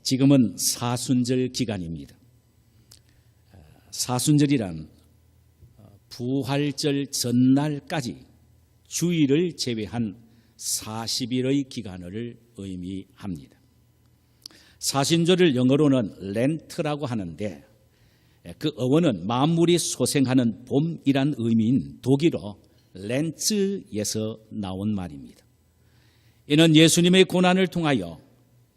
지금은 사순절 기간입니다. 사순절이란 부활절 전날까지 주일을 제외한 40일의 기간을 의미합니다. 사순절을 영어로는 렌트라고 하는데 그 어원은 만물이 소생하는 봄이란 의미인 독일어 렌츠에서 나온 말입니다. 이는 예수님의 고난을 통하여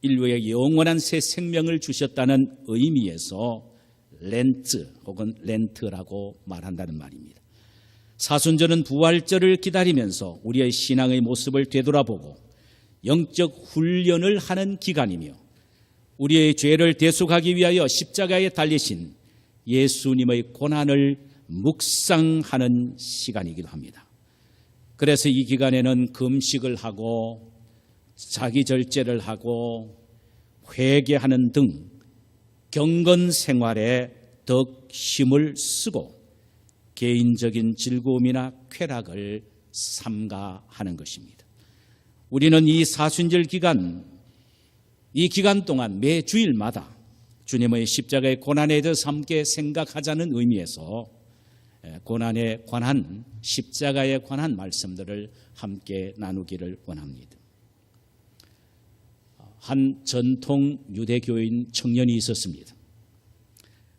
인류에 영원한 새 생명을 주셨다는 의미에서 렌츠 혹은 렌트라고 말한다는 말입니다. 사순절은 부활절을 기다리면서 우리의 신앙의 모습을 되돌아보고 영적 훈련을 하는 기간이며 우리의 죄를 대속하기 위하여 십자가에 달리신 예수님의 고난을 묵상하는 시간이기도 합니다. 그래서 이 기간에는 금식을 하고 자기절제를 하고 회개하는 등 경건 생활에 더 힘을 쓰고 개인적인 즐거움이나 쾌락을 삼가하는 것입니다. 우리는 이 사순절 기간, 이 기간 동안 매 주일마다 주님의 십자가의 고난에 대해서 함께 생각하자는 의미에서 고난에 관한, 십자가에 관한 말씀들을 함께 나누기를 원합니다. 한 전통 유대교인 청년이 있었습니다.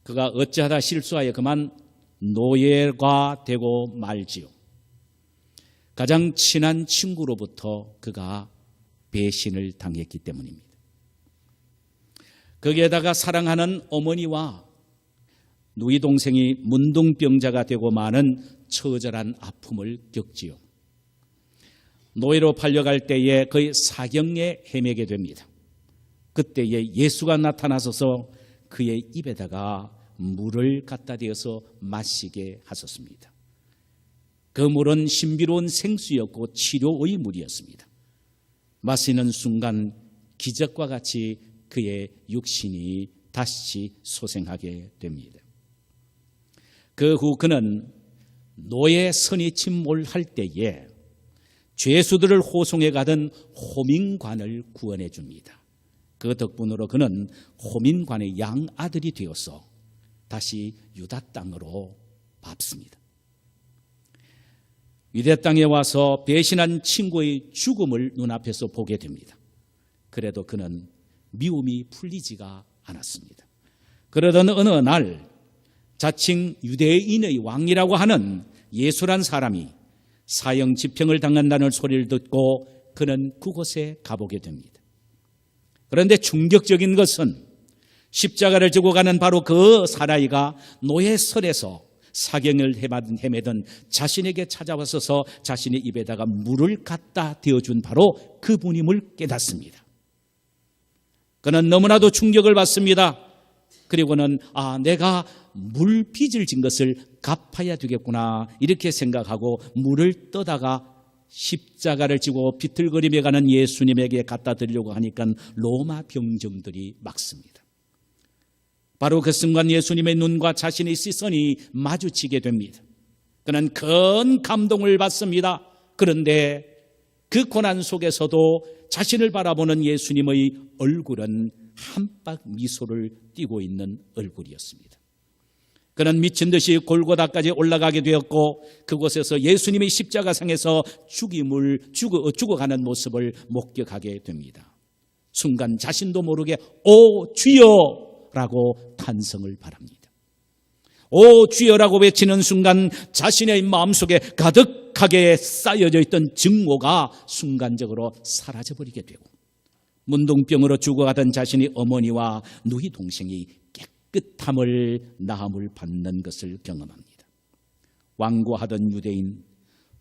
그가 어찌하다 실수하여 그만 노예가 되고 말지요. 가장 친한 친구로부터 그가 배신을 당했기 때문입니다. 거기에다가 사랑하는 어머니와 누이 동생이 문둥병자가 되고 마는 처절한 아픔을 겪지요. 노예로 팔려갈 때에 거의 사경에 헤매게 됩니다. 그때에 예수가 나타나셔서 그의 입에다가 물을 갖다 대어서 마시게 하셨습니다. 그 물은 신비로운 생수였고 치료의 물이었습니다. 마시는 순간 기적과 같이 그의 육신이 다시 소생하게 됩니다. 그 후 그는 노예 선이 침몰할 때에 죄수들을 호송해 가던 호민관을 구원해 줍니다. 그 덕분으로 그는 호민관의 양아들이 되어서 다시 유다 땅으로 밟습니다. 유대 땅에 와서 배신한 친구의 죽음을 눈앞에서 보게 됩니다. 그래도 그는 미움이 풀리지가 않았습니다. 그러던 어느 날 자칭 유대인의 왕이라고 하는 예수란 사람이 사형 집행을 당한다는 소리를 듣고 그는 그곳에 가보게 됩니다. 그런데 충격적인 것은 십자가를 지고 가는 바로 그 사나이가 노예설에서 사경을 헤매던 자신에게 찾아와서 자신의 입에다가 물을 갖다 대어준 바로 그분임을 깨닫습니다. 그는 너무나도 충격을 받습니다. 그리고는 내가 물빚을 진 것을 갚아야 되겠구나 이렇게 생각하고 물을 떠다가 십자가를 지고 비틀거리며 가는 예수님에게 갖다 드리려고 하니까 로마 병정들이 막습니다. 바로 그 순간 예수님의 눈과 자신의 시선이 마주치게 됩니다. 그는 큰 감동을 받습니다. 그런데 그 고난 속에서도 자신을 바라보는 예수님의 얼굴은 한박 미소를 띠고 있는 얼굴이었습니다. 그는 미친 듯이 골고다까지 올라가게 되었고 그곳에서 예수님의 십자가상에서 죽어가는 모습을 목격하게 됩니다. 순간 자신도 모르게 오 주여! 라고 탄성을 바랍니다. 오 주여라고 외치는 순간 자신의 마음속에 가득하게 쌓여져 있던 증오가 순간적으로 사라져버리게 되고 문둥병으로 죽어가던 자신의 어머니와 누이 동생이 깨끗함을 나음을 받는 것을 경험합니다. 완고하던 유대인,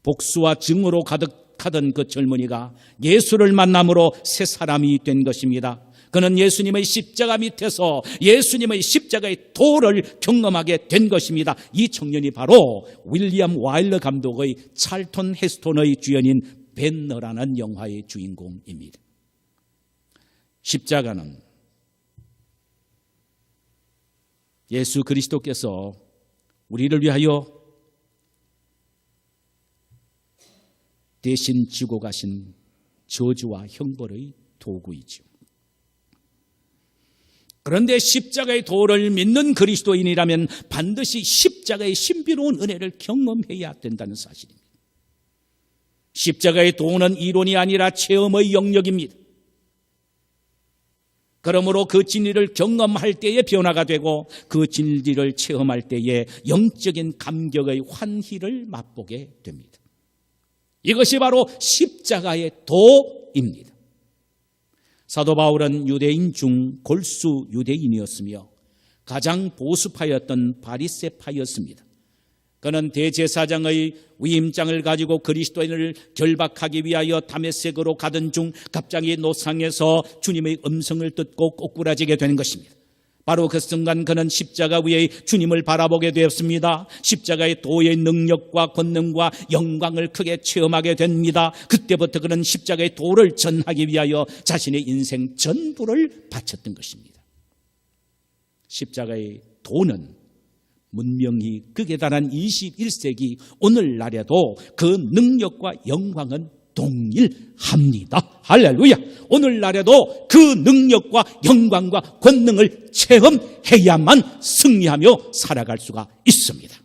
복수와 증오로 가득하던 그 젊은이가 예수를 만남으로 새 사람이 된 것입니다. 그는 예수님의 십자가 밑에서 예수님의 십자가의 도를 경험하게 된 것입니다. 이 청년이 바로 윌리엄 와일러 감독의 찰턴 헤스톤의 주연인 벤너라는 영화의 주인공입니다. 십자가는 예수 그리스도께서 우리를 위하여 대신 지고 가신 저주와 형벌의 도구이죠. 그런데 십자가의 도를 믿는 그리스도인이라면 반드시 십자가의 신비로운 은혜를 경험해야 된다는 사실입니다. 십자가의 도는 이론이 아니라 체험의 영역입니다. 그러므로 그 진리를 경험할 때에 변화가 되고 그 진리를 체험할 때에 영적인 감격의 환희를 맛보게 됩니다. 이것이 바로 십자가의 도입니다. 사도 바울은 유대인 중 골수 유대인이었으며 가장 보수파였던 바리새파였습니다. 그는 대제사장의 위임장을 가지고 그리스도인을 결박하기 위하여 다메섹으로 가던 중 갑자기 노상에서 주님의 음성을 듣고 꼬꾸라지게 되는 것입니다. 바로 그 순간 그는 십자가 위에 주님을 바라보게 되었습니다. 십자가의 도의 능력과 권능과 영광을 크게 체험하게 됩니다. 그때부터 그는 십자가의 도를 전하기 위하여 자신의 인생 전부를 바쳤던 것입니다. 십자가의 도는 문명이 극에 달한 21세기 오늘날에도 그 능력과 영광은 동일합니다. 할렐루야. 오늘날에도 그 능력과 영광과 권능을 체험해야만 승리하며 살아갈 수가 있습니다.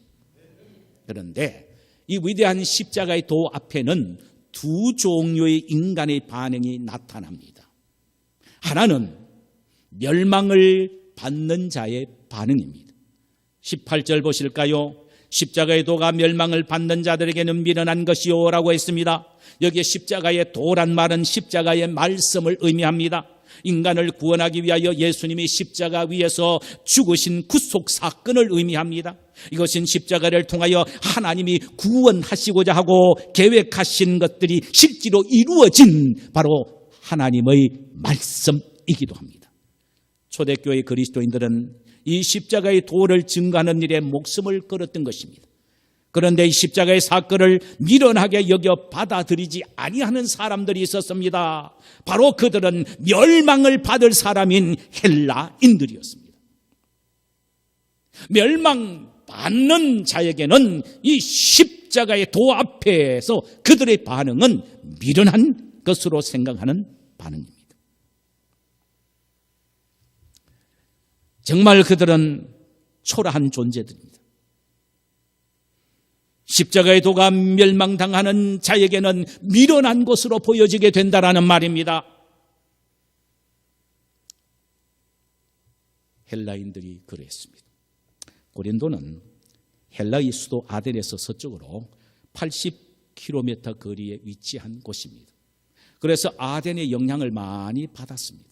그런데 이 위대한 십자가의 도 앞에는 두 종류의 인간의 반응이 나타납니다. 하나는 멸망을 받는 자의 반응입니다. 18절 보실까요? 십자가의 도가 멸망을 받는 자들에게는 미련한 것이요 라고 했습니다. 여기에 십자가의 도란 말은 십자가의 말씀을 의미합니다. 인간을 구원하기 위하여 예수님이 십자가 위에서 죽으신 구속 사건을 의미합니다. 이것은 십자가를 통하여 하나님이 구원하시고자 하고 계획하신 것들이 실제로 이루어진 바로 하나님의 말씀이기도 합니다. 초대교회 그리스도인들은 이 십자가의 도를 증거하는 일에 목숨을 걸었던 것입니다. 그런데 이 십자가의 사건을 미련하게 여겨 받아들이지 아니하는 사람들이 있었습니다. 바로 그들은 멸망을 받을 사람인 헬라인들이었습니다. 멸망받는 자에게는 이 십자가의 도 앞에서 그들의 반응은 미련한 것으로 생각하는 반응입니다. 정말 그들은 초라한 존재들입니다. 십자가의 도가 멸망당하는 자에게는 미련한 것으로 보여지게 된다는 말입니다. 헬라인들이 그랬습니다. 고린도는 헬라의 수도 아덴에서 서쪽으로 80km 거리에 위치한 곳입니다. 그래서 아덴의 영향을 많이 받았습니다.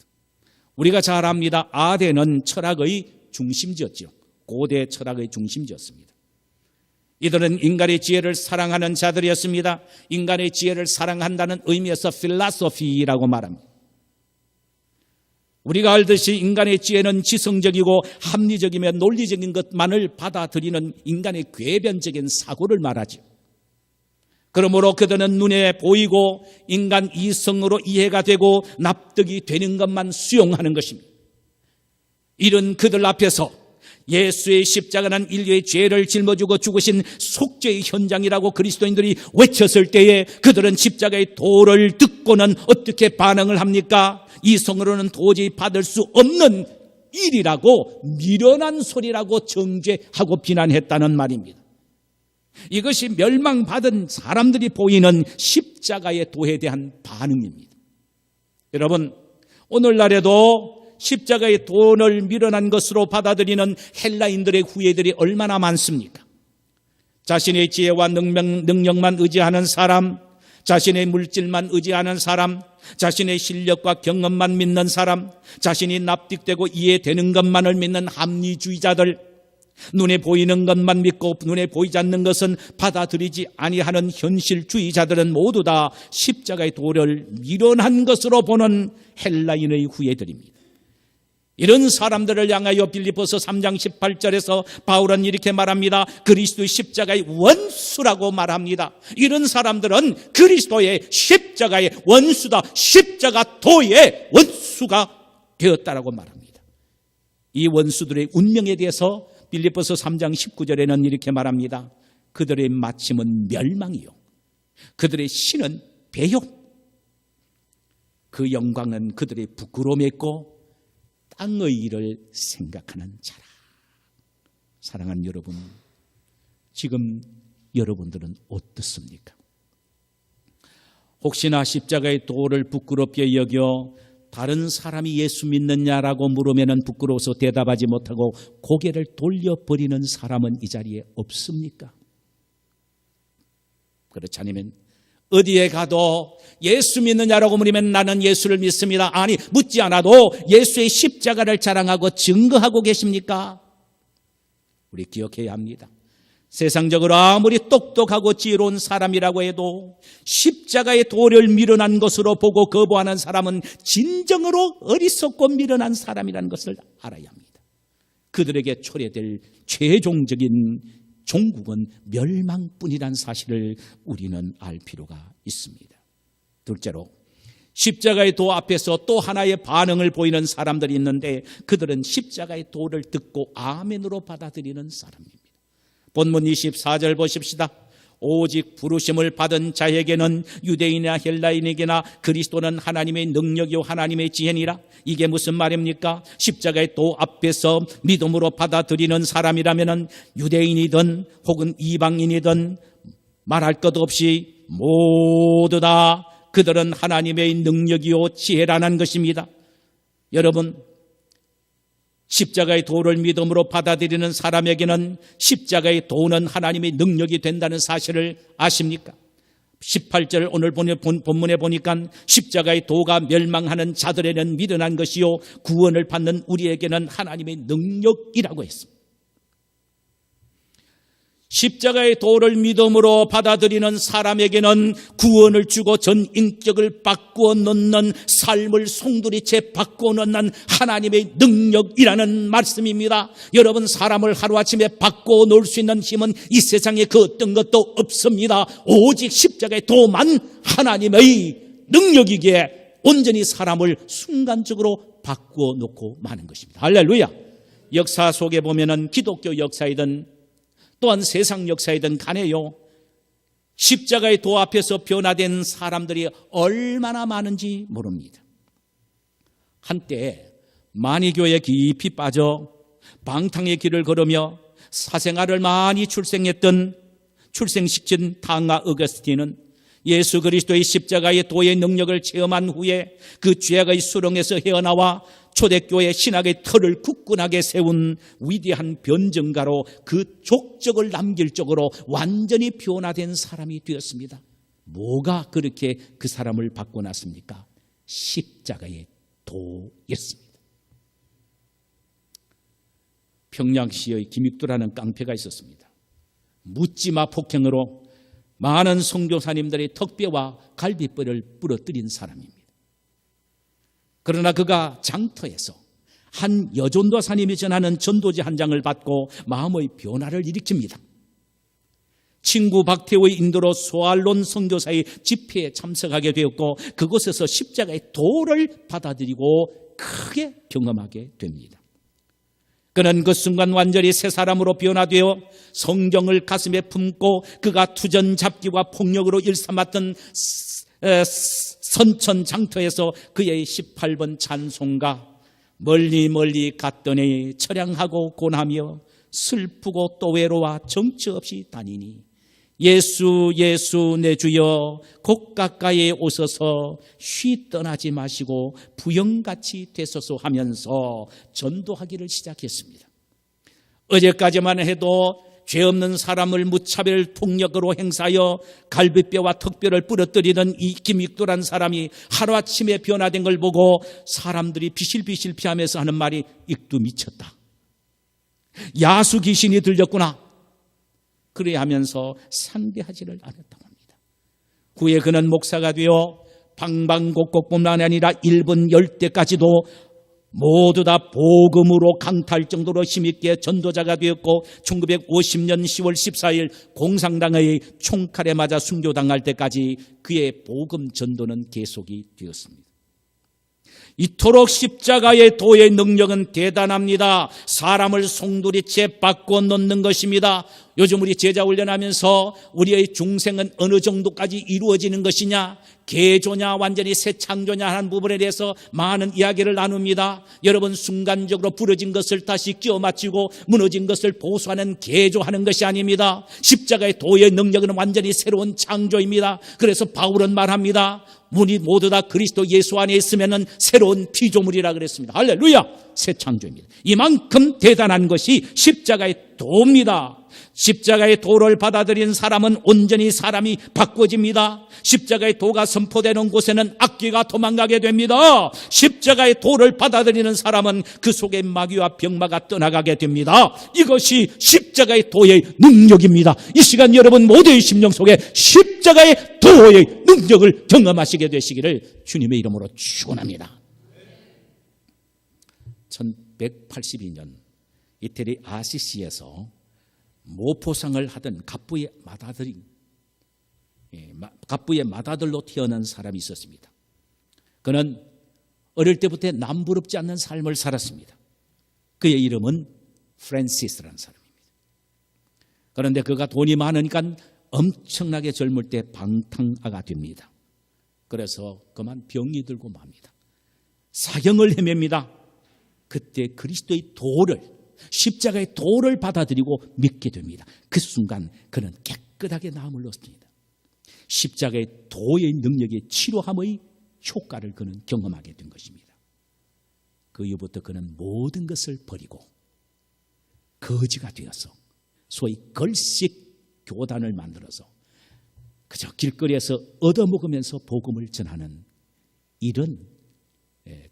우리가 잘 압니다. 아덴은 철학의 중심지였죠. 고대 철학의 중심지였습니다. 이들은 인간의 지혜를 사랑하는 자들이었습니다. 인간의 지혜를 사랑한다는 의미에서 필라소피라고 말합니다. 우리가 알듯이 인간의 지혜는 지성적이고 합리적이며 논리적인 것만을 받아들이는 인간의 궤변적인 사고를 말하죠. 그러므로 그들은 눈에 보이고 인간 이성으로 이해가 되고 납득이 되는 것만 수용하는 것입니다. 이런 그들 앞에서 예수의 십자가는 인류의 죄를 짊어지고 죽으신 속죄의 현장이라고 그리스도인들이 외쳤을 때에 그들은 십자가의 도를 듣고는 어떻게 반응을 합니까? 이성으로는 도저히 받을 수 없는 일이라고 미련한 소리라고 정죄하고 비난했다는 말입니다. 이것이 멸망받은 사람들이 보이는 십자가의 도에 대한 반응입니다. 여러분, 오늘날에도 십자가의 도를 미련한 것으로 받아들이는 헬라인들의 후예들이 얼마나 많습니까? 자신의 지혜와 능력만 의지하는 사람, 자신의 물질만 의지하는 사람, 자신의 실력과 경험만 믿는 사람, 자신이 납득되고 이해되는 것만을 믿는 합리주의자들, 눈에 보이는 것만 믿고 눈에 보이지 않는 것은 받아들이지 아니하는 현실주의자들은 모두 다 십자가의 도를 미련한 것으로 보는 헬라인의 후예들입니다. 이런 사람들을 향하여 빌립보서 3장 18절에서 바울은 이렇게 말합니다. 그리스도의 십자가의 원수라고 말합니다. 이런 사람들은 그리스도의 십자가의 원수다. 십자가 도의 원수가 되었다라고 말합니다. 이 원수들의 운명에 대해서 빌립보서 3장 19절에는 이렇게 말합니다. 그들의 마침은 멸망이요, 그들의 신은 배요, 그 영광은 그들의 부끄러움이었고 땅의 일을 생각하는 자라. 사랑하는 여러분, 지금 여러분들은 어떻습니까? 혹시나 십자가의 도를 부끄럽게 여겨 다른 사람이 예수 믿느냐라고 물으면 부끄러워서 대답하지 못하고 고개를 돌려버리는 사람은 이 자리에 없습니까? 그렇지 않으면 어디에 가도 예수 믿느냐라고 물으면 나는 예수를 믿습니다. 아니, 묻지 않아도 예수의 십자가를 자랑하고 증거하고 계십니까? 우리 기억해야 합니다. 세상적으로 아무리 똑똑하고 지혜로운 사람이라고 해도 십자가의 도를 미련한 것으로 보고 거부하는 사람은 진정으로 어리석고 미련한 사람이라는 것을 알아야 합니다. 그들에게 초래될 최종적인 종국은 멸망뿐이라는 사실을 우리는 알 필요가 있습니다. 둘째로, 십자가의 도 앞에서 또 하나의 반응을 보이는 사람들이 있는데 그들은 십자가의 도를 듣고 아멘으로 받아들이는 사람입니다. 본문 24절 보십시다. 오직 부르심을 받은 자에게는 유대인이나 헬라인에게나 그리스도는 하나님의 능력이요 하나님의 지혜니라. 이게 무슨 말입니까? 십자가의 도 앞에서 믿음으로 받아들이는 사람이라면 유대인이든 혹은 이방인이든 말할 것 없이 모두 다 그들은 하나님의 능력이요 지혜라는 것입니다. 여러분, 십자가의 도를 믿음으로 받아들이는 사람에게는 십자가의 도는 하나님의 능력이 된다는 사실을 아십니까? 18절 오늘 본문에 보니까 십자가의 도가 멸망하는 자들에는 미련한 것이요 구원을 받는 우리에게는 하나님의 능력이라고 했습니다. 십자가의 도를 믿음으로 받아들이는 사람에게는 구원을 주고 전 인격을 바꾸어 놓는 삶을 송두리째 바꾸어 놓는 하나님의 능력이라는 말씀입니다. 여러분, 사람을 하루아침에 바꾸어 놓을 수 있는 힘은 이 세상에 그 어떤 것도 없습니다. 오직 십자가의 도만 하나님의 능력이기에 온전히 사람을 순간적으로 바꾸어 놓고 마는 것입니다. 할렐루야. 역사 속에 보면은 기독교 역사이든 또한 세상 역사이든 간에요, 십자가의 도 앞에서 변화된 사람들이 얼마나 많은지 모릅니다. 한때 만이교에 깊이 빠져 방탕의 길을 걸으며 사생아를 많이 출생했던 출생시킨 당아 어거스틴은 예수 그리스도의 십자가의 도의 능력을 체험한 후에 그 죄악의 수렁에서 헤어나와 초대교회 신학의 틀을 굳건하게 세운 위대한 변증가로 그 족적을 남길 정도로 완전히 변화된 사람이 되었습니다. 뭐가 그렇게 그 사람을 바꿔놨습니까? 십자가의 도였습니다. 평양시의 김익두라는 깡패가 있었습니다. 묻지마 폭행으로 많은 선교사님들의 턱뼈와 갈비뼈를 부러뜨린 사람입니다. 그러나 그가 장터에서 한 여전도사님이 전하는 전도지 한 장을 받고 마음의 변화를 일으킵니다. 친구 박태호의 인도로 소알론 선교사의 집회에 참석하게 되었고 그곳에서 십자가의 도를 받아들이고 크게 경험하게 됩니다. 그는 그 순간 완전히 새 사람으로 변화되어 성경을 가슴에 품고 그가 투전 잡기와 폭력으로 일삼았던 선천장터에서 그의 18번 찬송가 멀리 멀리 갔더니 처량하고 고나며 슬프고 또 외로워 정처 없이 다니니 예수 예수 내 주여 곧 가까이에 오셔서 쉬 떠나지 마시고 부영같이 되소서 하면서 전도하기를 시작했습니다. 어제까지만 해도 죄 없는 사람을 무차별 폭력으로 행사하여 갈비뼈와 턱뼈를 부러뜨리던 이 김익도란 사람이 하루아침에 변화된 걸 보고 사람들이 비실비실 피하면서 하는 말이 익두 미쳤다. 야수 귀신이 들렸구나. 그래 하면서 상대하지를 않았다고 합니다. 후에 그는 목사가 되어 방방곡곡뿐만 아니라 일본 열대까지도 모두 다 복음으로 강탈 정도로 힘있게 전도자가 되었고 1950년 10월 14일 공산당의 총칼에 맞아 순교당할 때까지 그의 복음 전도는 계속이 되었습니다. 이토록 십자가의 도의 능력은 대단합니다. 사람을 송두리째 바꿔 놓는 것입니다. 요즘 우리 제자 훈련하면서 우리의 중생은 어느 정도까지 이루어지는 것이냐, 개조냐 완전히 새 창조냐 하는 부분에 대해서 많은 이야기를 나눕니다. 여러분, 순간적으로 부러진 것을 다시 끼워 맞추고 무너진 것을 보수하는 개조하는 것이 아닙니다. 십자가의 도의 능력은 완전히 새로운 창조입니다. 그래서 바울은 말합니다. 우리 모두 다 그리스도 예수 안에 있으면 새로운 피조물이라 그랬습니다. 할렐루야! 새 창조입니다. 이만큼 대단한 것이 십자가의 도입니다. 십자가의 도를 받아들인 사람은 온전히 사람이 바꿔집니다. 십자가의 도가 선포되는 곳에는 악귀가 도망가게 됩니다. 십자가의 도를 받아들이는 사람은 그 속에 마귀와 병마가 떠나가게 됩니다. 이것이 십자가의 도의 능력입니다. 이 시간 여러분 모두의 심령 속에 십자가의 도의 능력을 경험하시게 되시기를 주님의 이름으로 축원합니다. 1182년 이태리 아시시에서 모포상을 하던 갑부의 맏아들로 태어난 사람이 있었습니다. 그는 어릴 때부터 남부럽지 않는 삶을 살았습니다. 그의 이름은 프랜시스라는 사람입니다. 그런데 그가 돈이 많으니까 엄청나게 젊을 때 방탕아가 됩니다. 그래서 그만 병이 들고 맙니다. 사형을 헤맵니다. 그때 그리스도의 도를, 십자가의 도를 받아들이고 믿게 됩니다. 그 순간 그는 깨끗하게 나음을 얻습니다. 십자가의 도의 능력의 치료함의 효과를 그는 경험하게 된 것입니다. 그 이후부터 그는 모든 것을 버리고 거지가 되어서 소위 걸식 교단을 만들어서 그저 길거리에서 얻어먹으면서 복음을 전하는 이런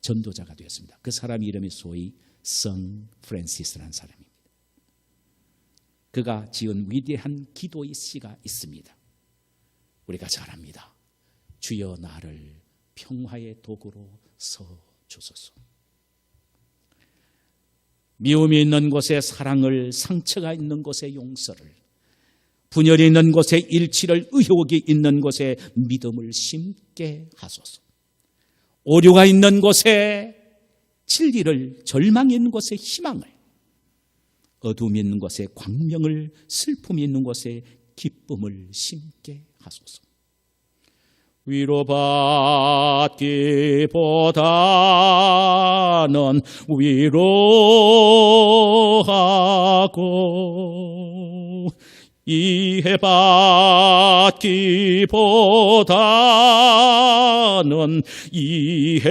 전도자가 되었습니다. 그 사람 이름이 소위 성 프랜시스라는 사람입니다. 그가 지은 위대한 기도의 시가 있습니다. 우리가 잘 압니다. 주여 나를 평화의 도구로 서주소서. 미움이 있는 곳에 사랑을, 상처가 있는 곳에 용서를, 분열이 있는 곳에 일치를, 의혹이 있는 곳에 믿음을 심게 하소서. 오류가 있는 곳에 진리를, 절망이 있는 곳에 희망을, 어둠이 있는 곳에 광명을, 슬픔이 있는 곳에 기쁨을 심게 하소서. 위로받기보다는 위로하고, 이해받기보다는 이해하며,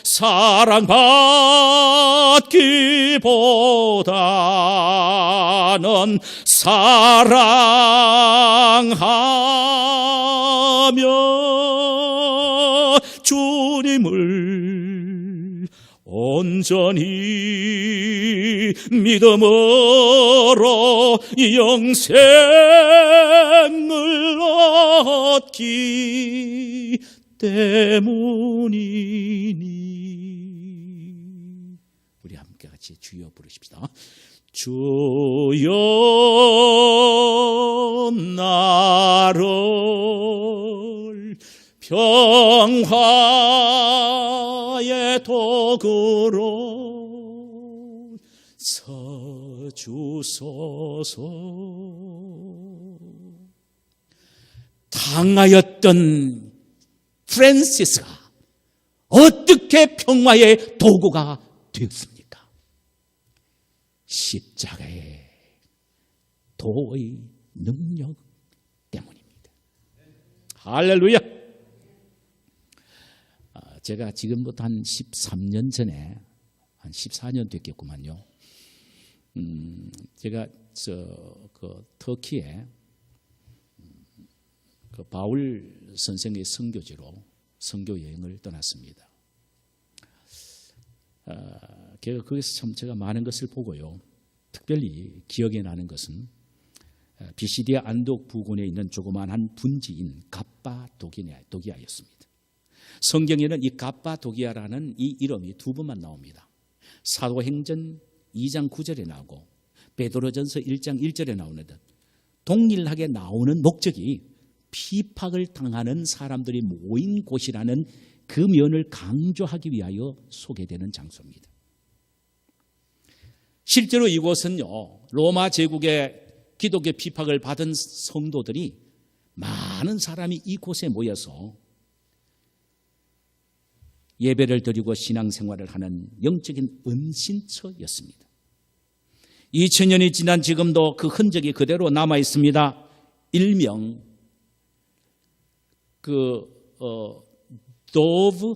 사랑받기보다는 사랑하며, 주님을 온전히 믿음으로 영생을 얻기 때문이니. 우리 함께 같이 주여 부르십시다. 주여 나를 평화의 도구로 서주소서. 당하였던 프랜시스가 어떻게 평화의 도구가 되었습니까? 십자가의 도의 능력 때문입니다. 할렐루야. 제가 지금부터 한 13년 전에, 한 14년 됐겠구만요. 제가 터키에 그 바울 선생의 선교지로 선교 여행을 떠났습니다. 거기서 참 제가 많은 것을 보고요. 특별히 기억에 나는 것은 비시디아 안독 부근에 있는 조그마한 분지인 갑바도기아였습니다. 성경에는 이 갑바도기아라는 이 이름이 두 번만 나옵니다. 사도행전 2장 9절에 나오고 베드로전서 1장 1절에 나오는데, 동일하게 나오는 목적이 피팍을 당하는 사람들이 모인 곳이라는 그 면을 강조하기 위하여 소개되는 장소입니다. 실제로 이곳은요, 로마 제국의 기독교 핍박을 받은 성도들이 많은 사람이 이곳에 모여서 예배를 드리고 신앙생활을 하는 영적인 은신처였습니다. 2000년이 지난 지금도 그 흔적이 그대로 남아 있습니다. 일명 도브,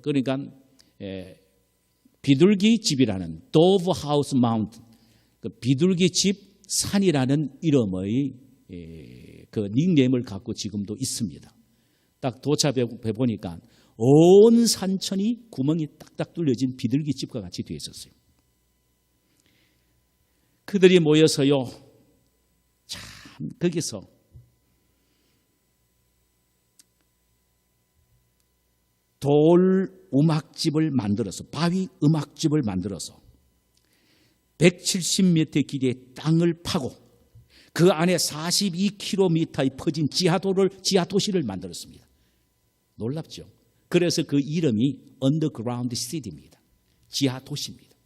그러니까 비둘기 집이라는 도브 하우스 마운트, 비둘기 집 산이라는 이름의 그 닉네임을 갖고 지금도 있습니다. 딱 도착해 보니까 온 산천이 구멍이 딱딱 뚫려진 비둘기 집과 같이 되어 있었어요. 그들이 모여서요, 참 거기서 돌 음악집을 만들어서, 바위 음악집을 만들어서 170m 길이의 땅을 파고 그 안에 42km에 퍼진 지하도시를 만들었습니다. 놀랍죠? 그래서 그 이름이 언더그라운드 시티입니다. 지하도시입니다.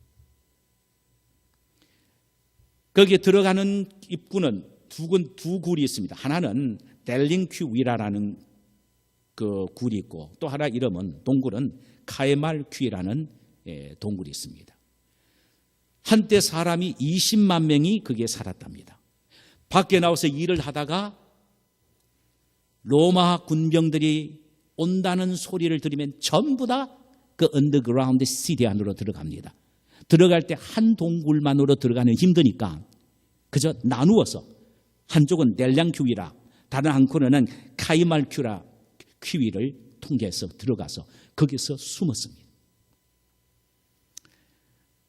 거기에 들어가는 입구는 두 굴이 있습니다. 하나는 델링퀴위라라는 그 굴이 있고, 또 하나 이름은 동굴은 카에말퀴라는 동굴이 있습니다. 한때 사람이 20만 명이 거기에 살았답니다. 밖에 나와서 일을 하다가 로마 군병들이 온다는 소리를 들으면 전부 다 그 언더그라운드 시티 안으로 들어갑니다. 들어갈 때 한 동굴만으로 들어가는 힘드니까 그저 나누어서 한쪽은 델량퀴위라, 다른 한 코너는 카이말퀴라 퀴위를 통해서 들어가서 거기서 숨었습니다.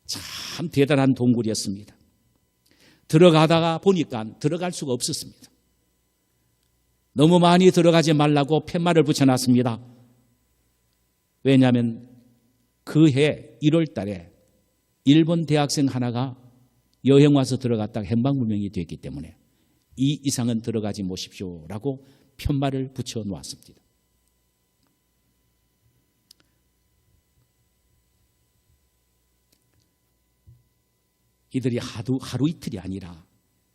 참 대단한 동굴이었습니다. 들어가다가 보니까 들어갈 수가 없었습니다. 너무 많이 들어가지 말라고 팻말을 붙여놨습니다. 왜냐하면 그해 1월 달에 일본 대학생 하나가 여행 와서 들어갔다가 행방불명이 됐기 때문에 이 이상은 들어가지 마십시오라고 팻말을 붙여놓았습니다. 이들이 하루 이틀이 아니라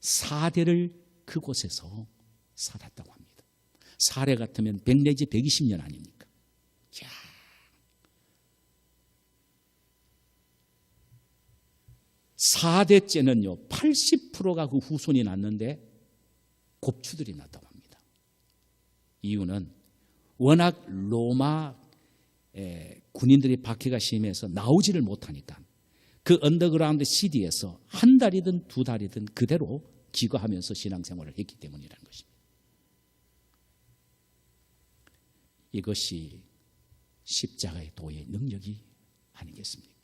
4대를 그곳에서 살았다고 합니다. 4대 같으면 100 내지 120년 아닙니까? 자, 4대째는요 80%가 그 후손이 났는데 곱추들이 났다고 합니다. 이유는 워낙 로마 군인들이 박해가 심해서 나오지를 못하니까 그 언더그라운드 시티에서 한 달이든 두 달이든 그대로 기거하면서 신앙생활을 했기 때문이라는 것입니다. 이것이 십자가의 도의 능력이 아니겠습니까?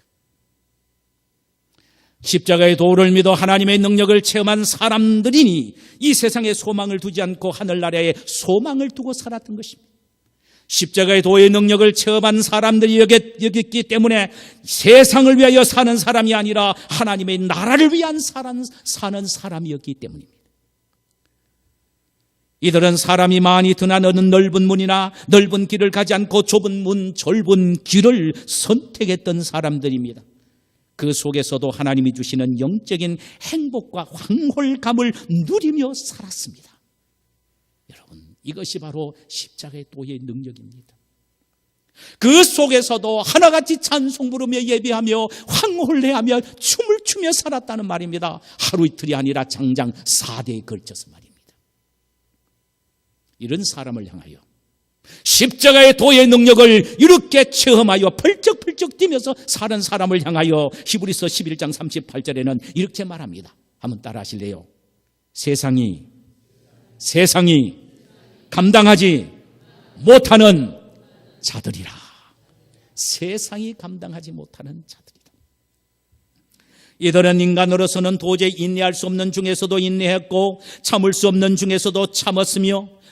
십자가의 도를 믿어 하나님의 능력을 체험한 사람들이니 이 세상에 소망을 두지 않고 하늘나라에 소망을 두고 살았던 것입니다. 십자가의 도의 능력을 체험한 사람들이 여겼기 때문에 세상을 위하여 사는 사람이 아니라 하나님의 나라를 위한 사는 사람이었기 때문입니다. 이들은 사람이 많이 드나드는 넓은 문이나 넓은 길을 가지 않고 좁은 문, 좁은 길을 선택했던 사람들입니다. 그 속에서도 하나님이 주시는 영적인 행복과 황홀감을 누리며 살았습니다. 여러분, 이것이 바로 십자가의 도의 능력입니다. 그 속에서도 하나같이 찬송 부르며 예배하며 황홀해하며 춤을 추며 살았다는 말입니다. 하루 이틀이 아니라 장장 4대에 걸쳐서 말입니다. 이런 사람을 향하여 십자가의 도의 능력을 이렇게 체험하여 펄쩍펄쩍 뛰면서 사는 사람을 향하여 히브리서 11장 38절에는 이렇게 말합니다. 한번 따라 하실래요? 세상이 감당하지 못하는 자들이라. 세상이 감당하지 못하는 자들이다. 이들은 인간으로서는 도저히 인내할 수 없는 중에서도 인내했고 참을 수 없는 중에서도 참았으며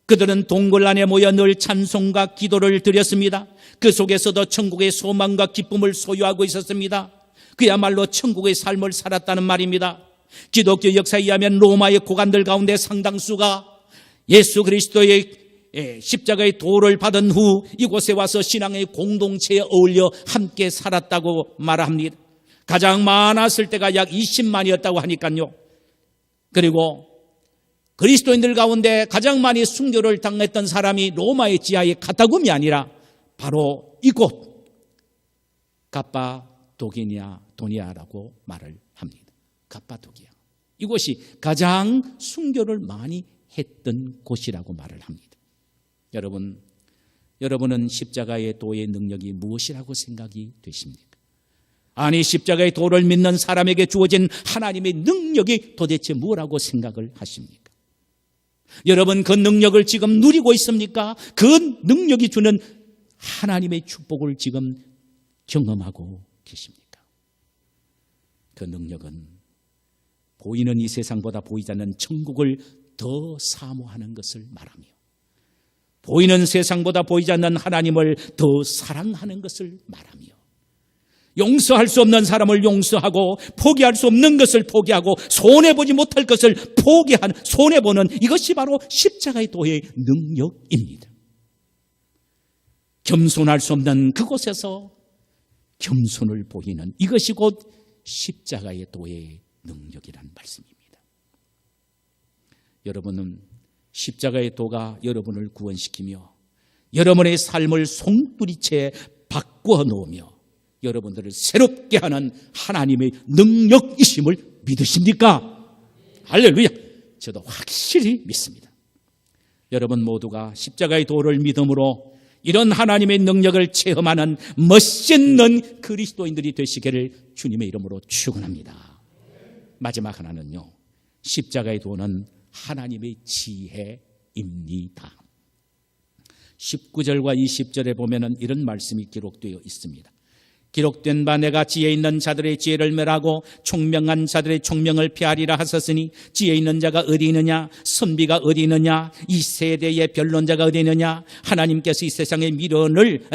그들은 동굴 안에 모여 늘 찬송과 기도를 드렸습니다. 그 속에서도 천국의 소망과 기쁨을 소유하고 있었습니다. 그야말로 천국의 삶을 살았다는 말입니다. 기독교 역사에 의하면 로마의 고관들 가운데 상당수가 예수 그리스도의 십자가의 도를 받은 후 이곳에 와서 신앙의 공동체에 어울려 함께 살았다고 말합니다. 가장 많았을 때가 약 20만이었다고 하니까요. 그리고 그리스도인들 가운데 가장 많이 순교를 당했던 사람이 로마의 지하의 카타굼이 아니라 바로 이곳 갑바도기냐라고 말을 합니다. 갑바도기야. 이곳이 가장 순교를 많이 했던 곳이라고 말을 합니다. 여러분은 십자가의 도의 능력이 무엇이라고 생각이 되십니까? 아니, 십자가의 도를 믿는 사람에게 주어진 하나님의 능력이 도대체 뭐라고 생각을 하십니까? 여러분, 그 능력을 지금 누리고 있습니까? 그 능력이 주는 하나님의 축복을 지금 경험하고 계십니까? 그 능력은 보이는 이 세상보다 보이지 않는 천국을 더 사모하는 것을 말하며, 보이는 세상보다 보이지 않는 하나님을 더 사랑하는 것을 말하며, 용서할 수 없는 사람을 용서하고 포기할 수 없는 것을 포기하고 손해보지 못할 것을 포기한, 손해보는 이것이 바로 십자가의 도의 능력입니다. 겸손할 수 없는 그곳에서 겸손을 보이는 이것이 곧 십자가의 도의 능력이라는 말씀입니다. 여러분은 십자가의 도가 여러분을 구원시키며 여러분의 삶을 송두리째 바꾸어 놓으며 여러분들을 새롭게 하는 하나님의 능력이심을 믿으십니까? 할렐루야! 저도 확실히 믿습니다. 여러분 모두가 십자가의 도를 믿음으로 이런 하나님의 능력을 체험하는 멋있는 그리스도인들이 되시기를 주님의 이름으로 축원합니다. 마지막 하나는요, 십자가의 도는 하나님의 지혜입니다. 19절과 20절에 보면은 이런 말씀이 기록되어 있습니다. 기록된 바 내가 지혜 있는 자들의 지혜를 멸하고 총명한 자들의 총명을 피하리라 하셨으니 지혜 있는 자가 어디 있느냐, 선비가 어디 있느냐, 이 세대의 변론자가 어디 있느냐, 하나님께서 이 세상의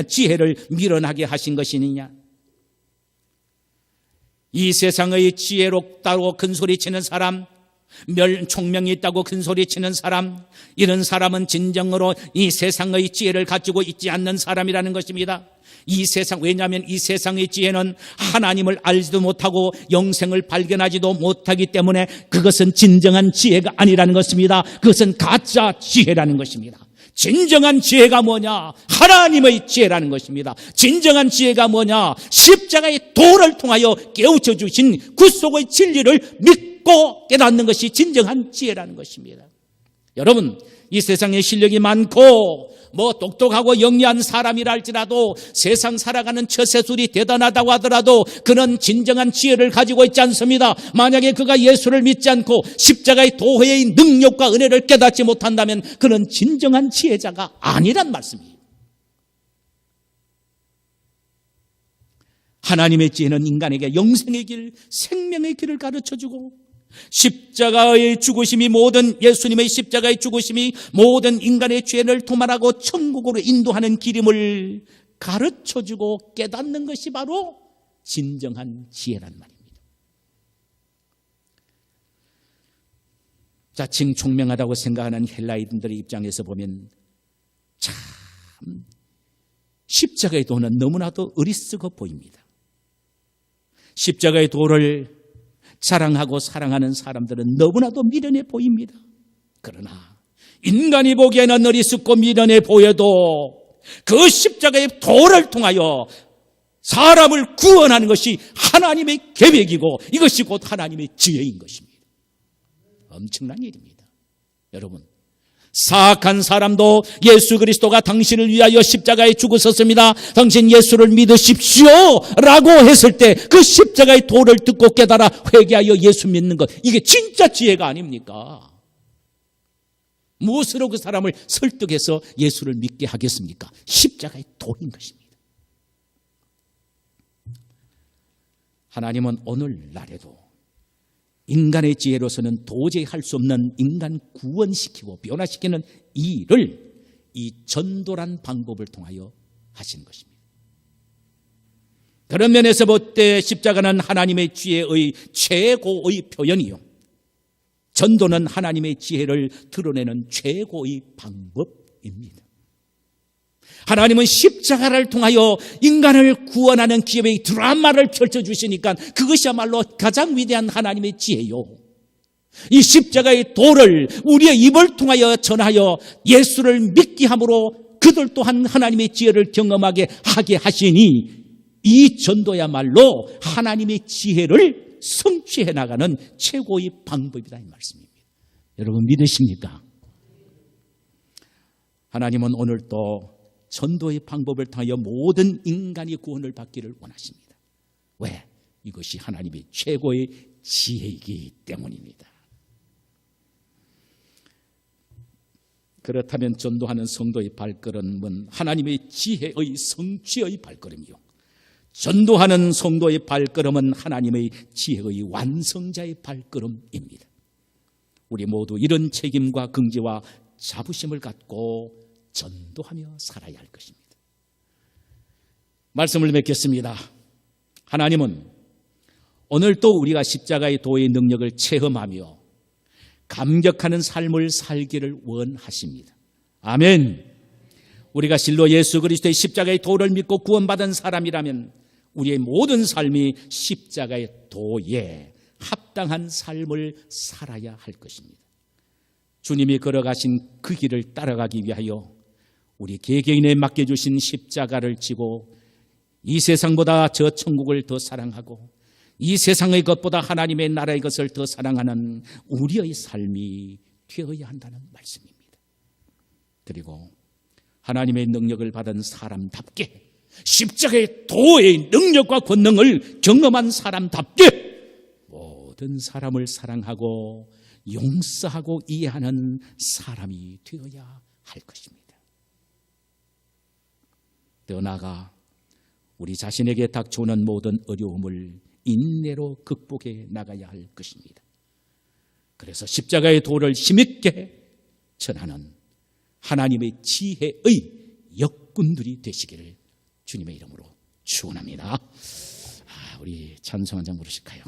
지혜를 미련하게 하신 것이느냐. 이 세상의 지혜롭다고 큰소리치는 사람, 총명이 있다고 큰소리치는 사람, 이런 사람은 진정으로 이 세상의 지혜를 가지고 있지 않는 사람이라는 것입니다. 이 세상, 왜냐하면 이 세상의 지혜는 하나님을 알지도 못하고 영생을 발견하지도 못하기 때문에 그것은 진정한 지혜가 아니라는 것입니다. 그것은 가짜 지혜라는 것입니다. 진정한 지혜가 뭐냐? 하나님의 지혜라는 것입니다. 진정한 지혜가 뭐냐? 십자가의 도를 통하여 깨우쳐 주신 구속의 진리를 믿고 깨닫는 것이 진정한 지혜라는 것입니다. 여러분, 이 세상에 실력이 많고 똑똑하고 영리한 사람이라 할지라도 세상 살아가는 처세술이 대단하다고 하더라도 그는 진정한 지혜를 가지고 있지 않습니다. 만약에 그가 예수를 믿지 않고 십자가의 도회의 능력과 은혜를 깨닫지 못한다면 그는 진정한 지혜자가 아니란 말씀이에요. 하나님의 지혜는 인간에게 영생의 길, 생명의 길을 가르쳐주고 십자가의 죽으심이 예수님의 십자가의 죽으심이 모든 인간의 죄를 도말하고 천국으로 인도하는 길임을 가르쳐주고 깨닫는 것이 바로 진정한 지혜란 말입니다. 자칭 총명하다고 생각하는 헬라인들의 입장에서 보면 참 십자가의 도는 너무나도 어리석어 보입니다. 십자가의 도를 사랑하고 사랑하는 사람들은 너무나도 미련해 보입니다. 그러나 인간이 보기에는 어리석고 미련해 보여도 그 십자가의 도를 통하여 사람을 구원하는 것이 하나님의 계획이고 이것이 곧 하나님의 지혜인 것입니다. 엄청난 일입니다. 여러분, 사악한 사람도 예수 그리스도가 당신을 위하여 십자가에 죽으셨습니다. 당신 예수를 믿으십시오 라고 했을 때 그 십자가의 도를 듣고 깨달아 회개하여 예수 믿는 것, 이게 진짜 지혜가 아닙니까? 무엇으로 그 사람을 설득해서 예수를 믿게 하겠습니까? 십자가의 도인 것입니다. 하나님은 오늘날에도 인간의 지혜로서는 도저히 할 수 없는 인간 구원시키고 변화시키는 일을 이 전도란 방법을 통하여 하시는 것입니다. 그런 면에서 볼 때 십자가는 하나님의 지혜의 최고의 표현이요, 전도는 하나님의 지혜를 드러내는 최고의 방법입니다. 하나님은 십자가를 통하여 인간을 구원하는 기업의 드라마를 펼쳐주시니까 그것이야말로 가장 위대한 하나님의 지혜요. 이 십자가의 도를 우리의 입을 통하여 전하여 예수를 믿게 함으로 그들 또한 하나님의 지혜를 경험하게 하게 하시니 이 전도야말로 하나님의 지혜를 성취해 나가는 최고의 방법이다 이 말씀입니다. 여러분 믿으십니까? 하나님은 오늘 또 전도의 방법을 통하여 모든 인간이 구원을 받기를 원하십니다. 왜? 이것이 하나님의 최고의 지혜이기 때문입니다. 그렇다면 전도하는 성도의 발걸음은 하나님의 지혜의 성취의 발걸음이요. 전도하는 성도의 발걸음은 하나님의 지혜의 완성자의 발걸음입니다. 우리 모두 이런 책임과 긍지와 자부심을 갖고 전도하며 살아야 할 것입니다. 말씀을 맺겠습니다. 하나님은 오늘도 우리가 십자가의 도의 능력을 체험하며 감격하는 삶을 살기를 원하십니다. 아멘. 우리가 실로 예수 그리스도의 십자가의 도를 믿고 구원받은 사람이라면 우리의 모든 삶이 십자가의 도에 합당한 삶을 살아야 할 것입니다. 주님이 걸어가신 그 길을 따라가기 위하여 우리 개개인에 맡겨주신 십자가를 지고 이 세상보다 저 천국을 더 사랑하고 이 세상의 것보다 하나님의 나라의 것을 더 사랑하는 우리의 삶이 되어야 한다는 말씀입니다. 그리고 하나님의 능력을 받은 사람답게 십자가의 도의 능력과 권능을 경험한 사람답게 모든 사람을 사랑하고 용서하고 이해하는 사람이 되어야 할 것입니다. 더 나아가 우리 자신에게 닥쳐오는 모든 어려움을 인내로 극복해 나가야 할 것입니다. 그래서 십자가의 도를 힘있게 전하는 하나님의 지혜의 역군들이 되시기를 주님의 이름으로 축원합니다. 우리 찬송 한 장 부르실까요?